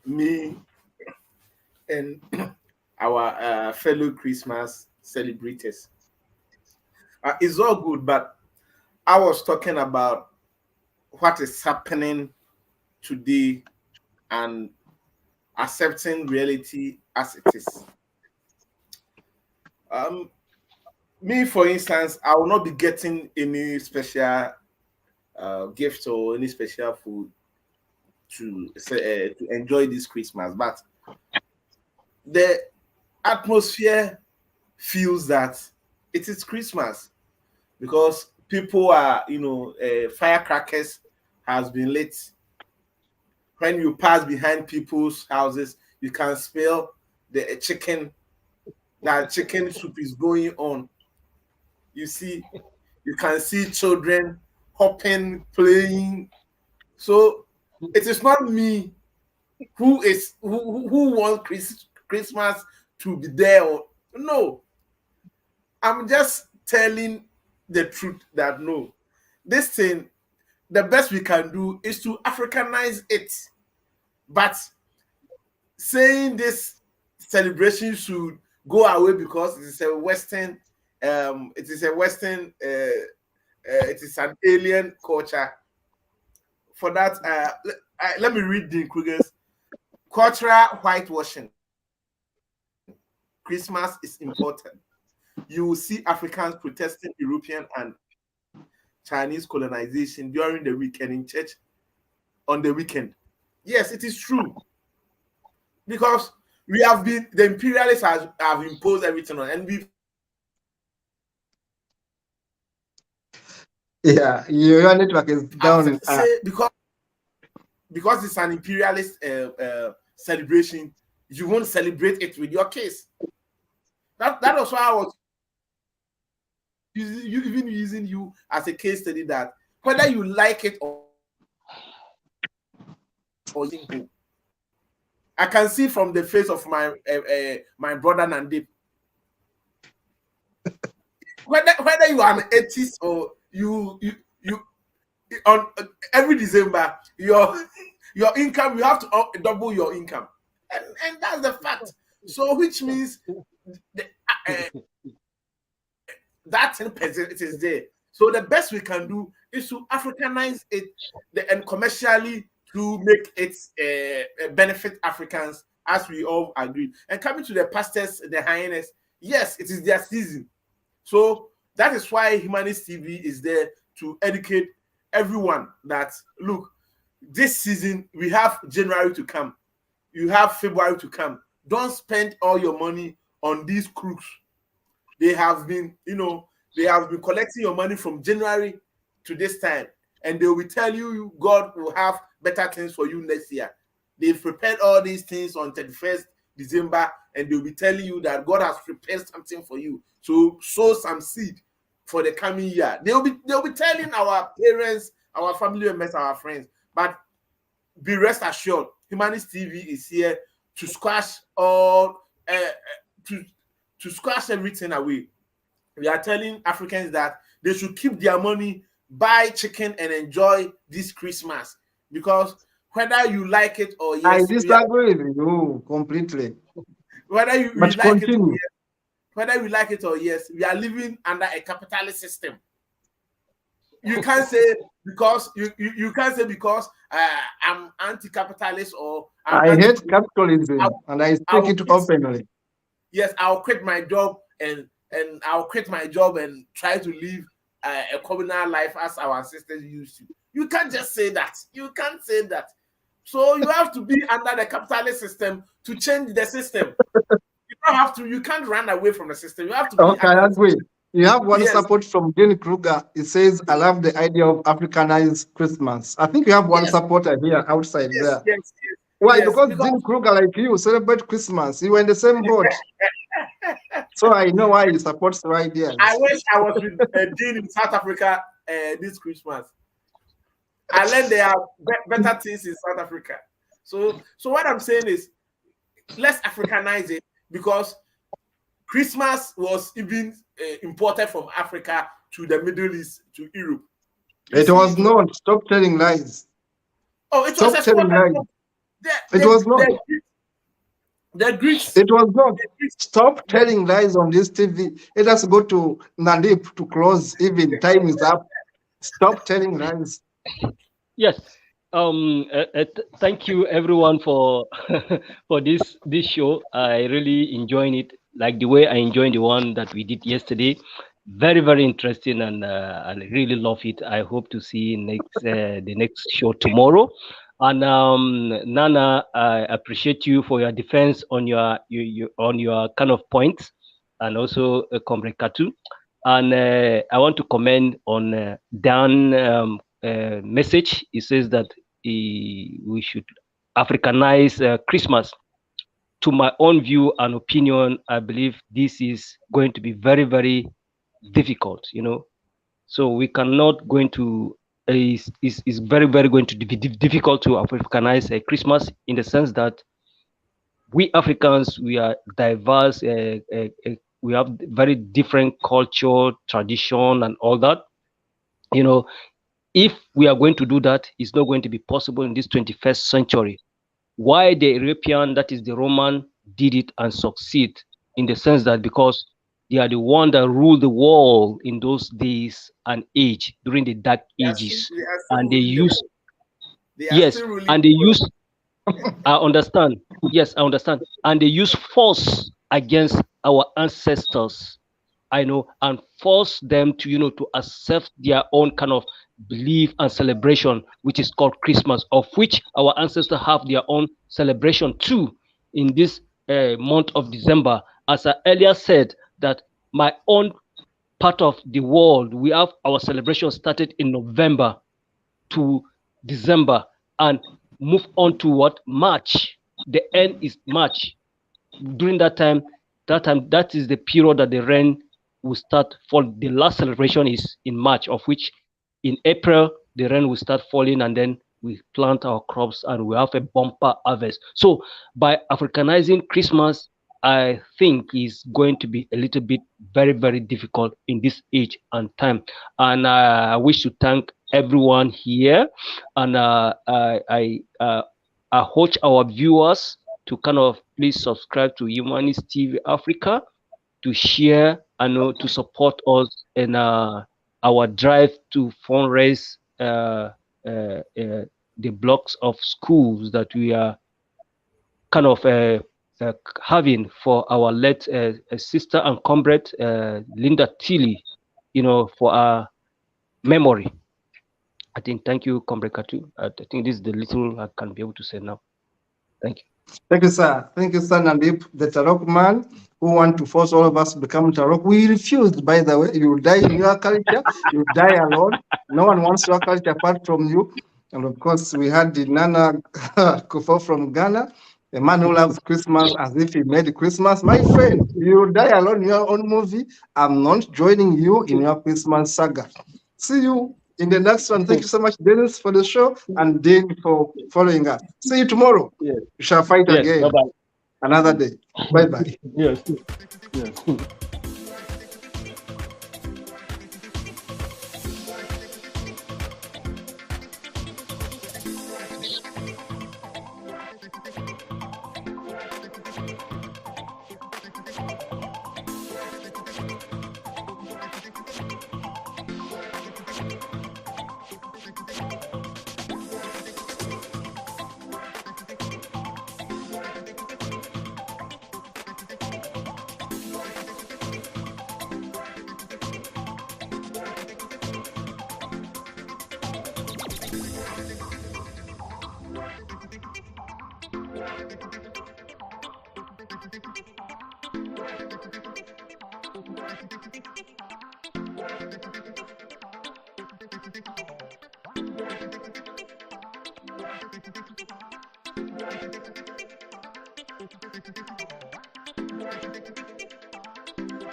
me and our fellow Christmas celebrators. It's all good, but I was talking about what is happening today and accepting reality as it is. Me, for instance, I will not be getting any special gift or any special food to enjoy this Christmas, but the atmosphere feels that it is Christmas because people are, firecrackers has been lit. When you pass behind people's houses, you can smell the chicken. That chicken soup is going on. You see, you can see children hopping, playing. So it is not me who wants Christmas to be there. Or, no, I'm just telling the truth that no, this thing, the best we can do is to Africanize it. But saying this celebration should go away because it is a Western, it is an alien culture. For that, let me read the Kruger's cultural whitewashing. Christmas is important. You will see Africans protesting European and Chinese colonization during the weekend in church on the weekend. Yes, it is true. Because the imperialists have imposed everything on, and we've Your network is down. say because it's an imperialist celebration, you won't celebrate it with your case. That was why I was using you as a case study that whether you like it or I can see from the face of my brother Nandip whether you are an atheist or you on every December your income, you have to double your income, and that's the fact. So which means that it is there. So the best we can do is to Africanize it and commercially to make it benefit Africans, as we all agree. And coming to the pastors, the hyenas, yes, it is their season. So that is why Humanist TV is there to educate everyone that, look, this season, we have January to come. You have February to come. Don't spend all your money on these crooks. They have been collecting your money from January to this time. And they will tell you God will have better things for you next year. They've prepared all these things on 31st December, and they'll be telling you that God has prepared something for you. So sow some seed for the coming year. They'll be telling our parents, our family members, our friends. But be rest assured, Humanist TV is here to squash all to squash everything away. We are telling Africans that they should keep their money, buy chicken, and enjoy this Christmas. Because whether you like it or yes, I disagree with you completely. Whether you But like it or continue. yes, whether you like it or yes, we are living under a capitalist system. You can't say because you can't say because I'm anti-capitalist or I hate capitalism and I speak it openly. Yes, I'll quit my job and I'll quit my job and try to live a communal life as our ancestors used to. You can't just say that. You can't say that. So you have to be under the capitalist system to change the system. You don't have to. You can't run away from the system. You have to be. Okay, I agree. You have one Yes. support from Dean Kruger. It says, I love the idea of Africanized Christmas. I think you have one supporter here outside there. Yes. Why? Because Dean Kruger, like you, celebrate Christmas. You were in the same boat. So I know why he supports the I ideas. wish I was with Dean in South Africa this Christmas. I learned there are better things in South Africa. So what I'm saying is, let's Africanize it, because Christmas was even imported from Africa to the Middle East, to Europe. It was not. Stop telling lies. Oh, it was Stop telling exported lies. from It was not. the Greeks. It was not. Stop telling lies on this TV. Let us go to Nandip to close. Even time is up. Stop telling lies. Yes. Thank you everyone for for this show. I really enjoyed it, like the way I enjoyed the one that we did yesterday. Very very interesting, and I really love it. I hope to see the next show tomorrow. And Nana, I appreciate you for your defense on on your kind of points, and also Comrade Katu. And I want to comment on Dan message. He says that we should Africanize Christmas. To my own view and opinion, I believe this is going to be very, very difficult. So we cannot going to is very, very going to be difficult to Africanize Christmas, in the sense that we Africans, we are diverse. We have very different culture, tradition, and all that. You know, if we are going to do that, it's not going to be possible in this 21st century. Why the European, that is the Roman, did it and succeed, in the sense that because they are the one that ruled the world in those days and age, during the dark ages, They are still and they ruling the used, world. They are yes, still ruling and the they world. used, I understand. Yes, I understand. And they use force against our ancestors, I know, and force them to, to accept their own kind of belief and celebration, which is called Christmas, of which our ancestors have their own celebration too in this month of December. As I earlier said, that my own part of the world, we have our celebration started in November to December and move on to what? March. The end is March. During that is the period that the rain will start fall. The last celebration is in March, of which in April the rain will start falling, and then we plant our crops and we have a bumper harvest. So by Africanizing Christmas, I think is going to be a little bit very, very difficult in this age and time. And I wish to thank everyone here, and I urge our viewers to kind of please subscribe to Humanist TV Africa, to share and to support us in our drive to fundraise the blocks of schools that we are kind of having for our late sister and comrade Linda Tilly, for our memory. I think, thank you, Comrade Katu. I think this is the little I can be able to say now. Thank you. Thank you, sir. Thank you, sir Nandip, the Tarok man who want to force all of us to become Tarok. We refused, by the way. You die in your culture, you die alone. No one wants your culture apart from you. And of course, we had the Nana Kufo from Ghana, a man who loves Christmas as if he made Christmas. My friend, you die alone in your own movie. I'm not joining you in your Christmas saga. See you in the next one. Thank you so much, Dennis, for the show, and Dean for following us. See you tomorrow. Yes. We shall fight Yes. again. Bye-bye. Another day. Bye-bye. Yes. Yes.